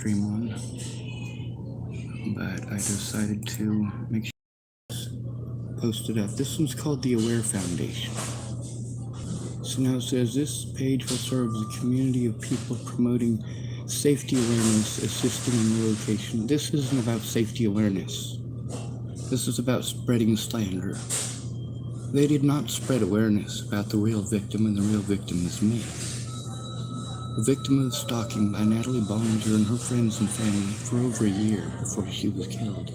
stream on, but I decided to make sure post it up. This one's called the Aware Foundation. So now it says this page will serve as a community of people promoting safety awareness, assisting in relocation. This isn't about safety awareness. This is about spreading slander. They did not spread awareness about the real victim, and the real victim is me. The victim of stalking by Natalie Bollinger and her friends and family for over a year before she was killed.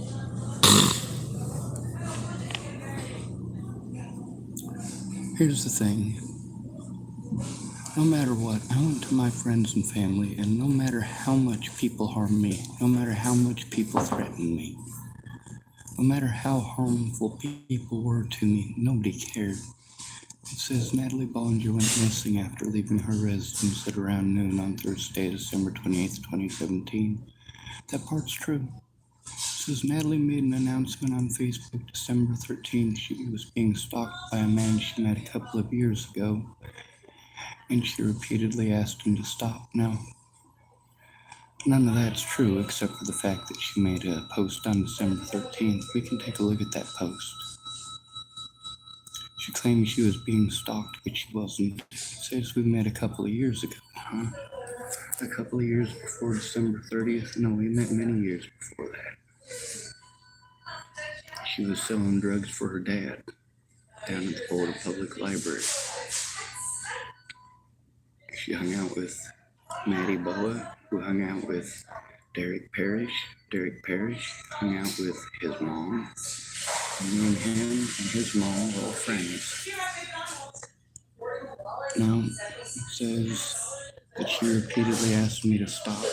Here's the thing. No matter what, I went to my friends and family, and no matter how much people harmed me, no matter how much people threatened me, no matter how harmful people were to me, nobody cared. It says Natalie Bollinger went missing after leaving her residence at around noon on Thursday, December 28th, 2017. That part's true. It says Natalie made an announcement on Facebook December 13th. She was being stalked by a man she met a couple of years ago, and she repeatedly asked him to stop. Now, none of that's true except for the fact that she made a post on December 13th. We can take a look at that post. She claimed she was being stalked, but she wasn't. It says we met a couple of years ago, huh? A couple of years before December 30th? No, we met many years before that. She was selling drugs for her dad down at the Boulder Public Library. She hung out with Maddie Boa, who hung out with Derek Parrish. Derek Parrish hung out with his mom. And me and him and his mom were all friends. Now, it says that she repeatedly asked me to stop.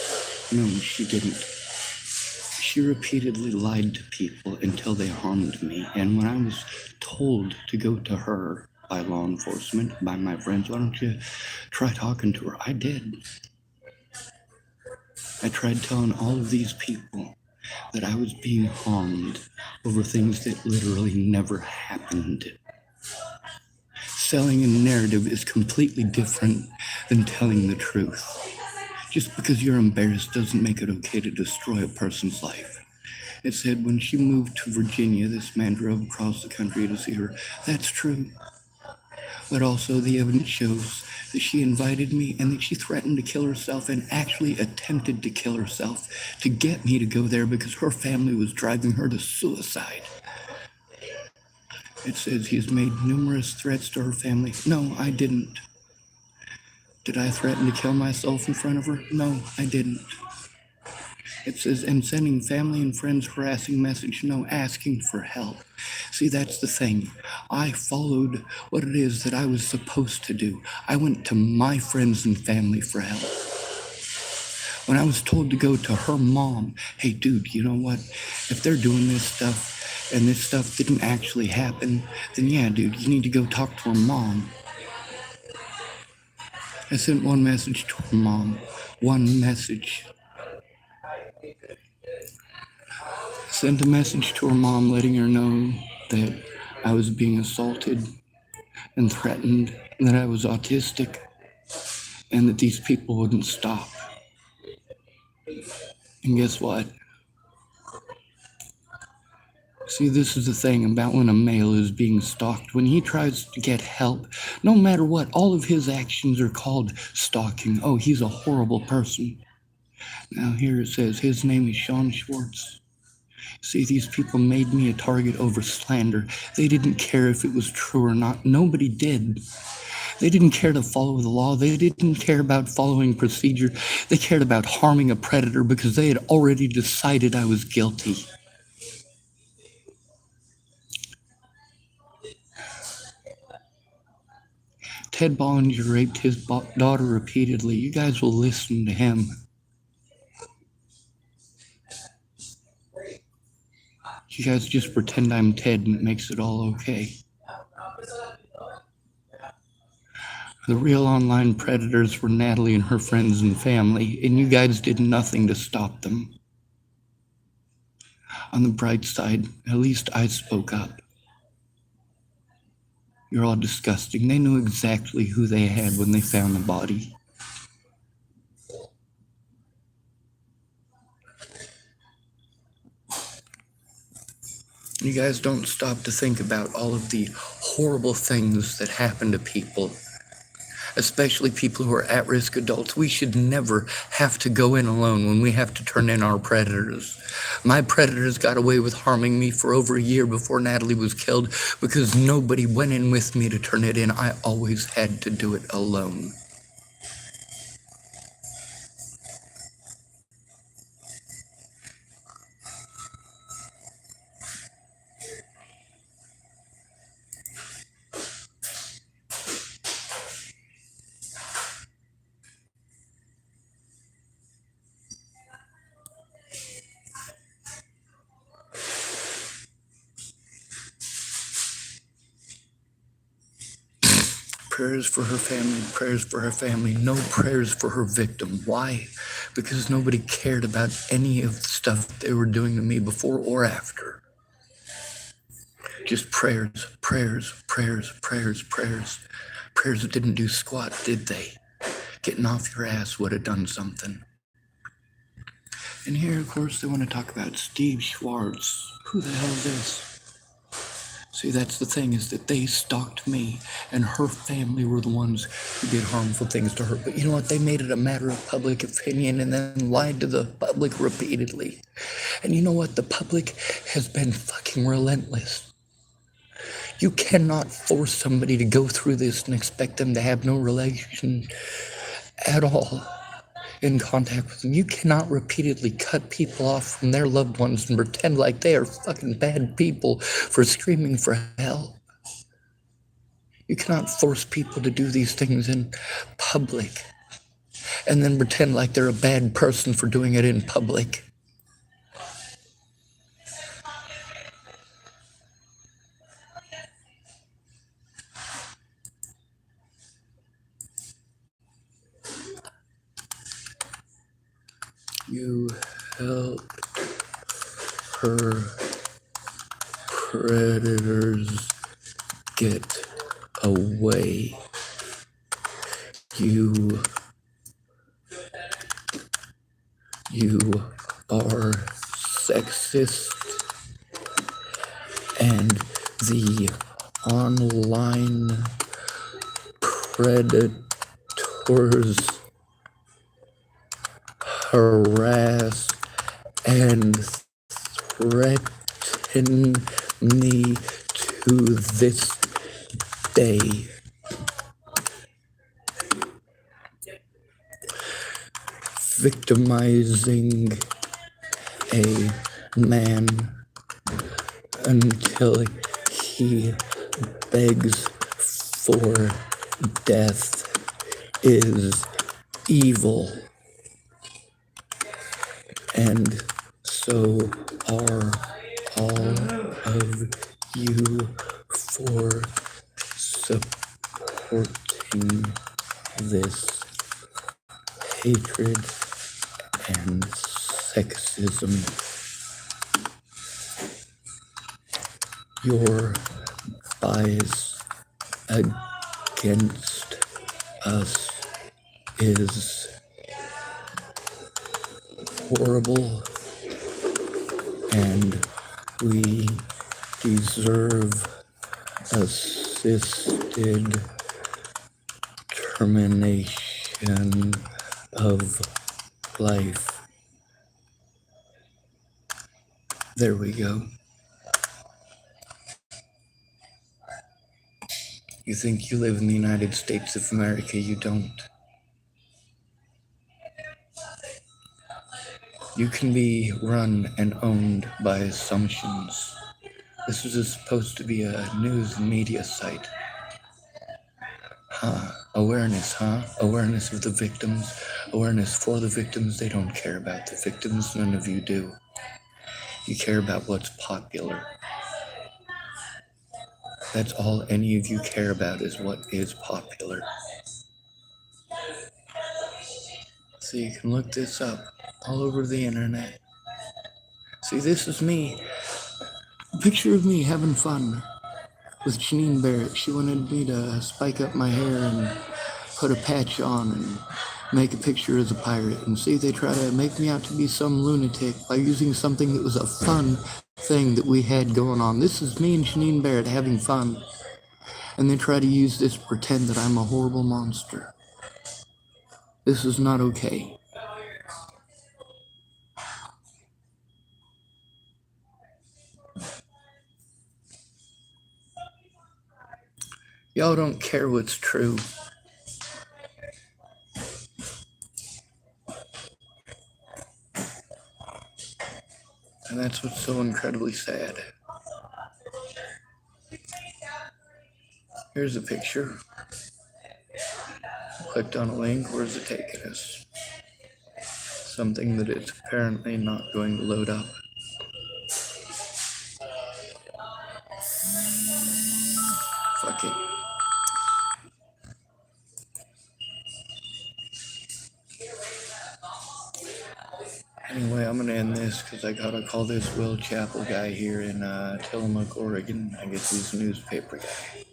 No, she didn't. She repeatedly lied to people until they harmed me. And when I was told to go to her by law enforcement, by my friends, why don't you try talking to her? I did. I tried telling all of these people that I was being harmed over things that literally never happened. Selling a narrative is completely different than telling the truth. Just because you're embarrassed doesn't make it okay to destroy a person's life. It said when she moved to Virginia, this man drove across the country to see her. That's true. But also the evidence shows that she invited me and that she threatened to kill herself and actually attempted to kill herself to get me to go there because her family was driving her to suicide. It says he's made numerous threats to her family. No, I didn't. Did I threaten to kill myself in front of her? No, I didn't. It says, and sending family and friends harassing message, no, asking for help. See, that's the thing. I followed what it is that I was supposed to do. I went to my friends and family for help. When I was told to go to her mom, hey, dude, you know what? If they're doing this stuff and this stuff didn't actually happen, then yeah, dude, you need to go talk to her mom. I sent one message to her mom. One message. Sent a message to her mom letting her know that I was being assaulted and threatened, and that I was autistic, and that these people wouldn't stop. And guess what? See, this is the thing about when a male is being stalked. When he tries to get help, no matter what, all of his actions are called stalking. Oh, he's a horrible person. Now here it says his name is Sean Schwartz. See, these people made me a target over slander. They didn't care if it was true or not. Nobody did. They didn't care to follow the law. They didn't care about following procedure. They cared about harming a predator because they had already decided I was guilty. Ted Bollinger raped his daughter repeatedly. You guys will listen to him. You guys just pretend I'm Ted and it makes it all okay. The real online predators were Natalie and her friends and family, and you guys did nothing to stop them. On the bright side, at least I spoke up. You're all disgusting. They knew exactly who they had when they found the body. You guys don't stop to think about all of the horrible things that happen to people, especially people who are at-risk adults. We should never have to go in alone when we have to turn in our predators. My predators got away with harming me for over a year before Natalie was killed because nobody went in with me to turn it in. I always had to do it alone. Prayers for her family, prayers for her family, no prayers for her victim. Why? Because nobody cared about any of the stuff they were doing to me before or after. Just prayers, prayers, prayers, prayers, prayers. Prayers that didn't do squat, did they? Getting off your ass would have done something. And here, of course, they want to talk about Steve Schwartz. Who the hell is this? See, that's the thing, is that they stalked me, and her family were the ones who did harmful things to her. But you know what? They made it a matter of public opinion and then lied to the public repeatedly. And you know what? The public has been fucking relentless. You cannot force somebody to go through this and expect them to have no relation at all in contact with them. You cannot repeatedly cut people off from their loved ones and pretend like they are fucking bad people for screaming for help. You cannot force people to do these things in public and then pretend like they're a bad person for doing it in public. You helped her predators get away. You are sexist, and the online predators harass and threaten me to this day. Victimizing a man until he begs for death is evil. And so are all of you for supporting this hatred and sexism. Your bias against us is horrible, and we deserve assisted termination of life. There we go. You think you live in the United States of America, you don't. You can be run and owned by assumptions. This is supposed to be a news and media site. Awareness, Awareness of the victims, awareness for the victims. They don't care about the victims, none of you do. You care about what's popular. That's all any of you care about, is what is popular. So you can look this up all over the internet. See, this is me. A picture of me having fun with Janine Barrett. She wanted me to spike up my hair and put a patch on and make a picture as a pirate. And see, they try to make me out to be some lunatic by using something that was a fun thing that we had going on. This is me and Janine Barrett having fun. And they try to use this to pretend that I'm a horrible monster. This is not okay. Y'all don't care what's true. And that's what's so incredibly sad. Here's a picture. Clicked on a link. Where's it taking us? Something that it's apparently not going to load up. Fuck it. Anyway, I'm gonna end this because I gotta call this Will Chappell guy here in Tillamook, Oregon. I guess he's a newspaper guy.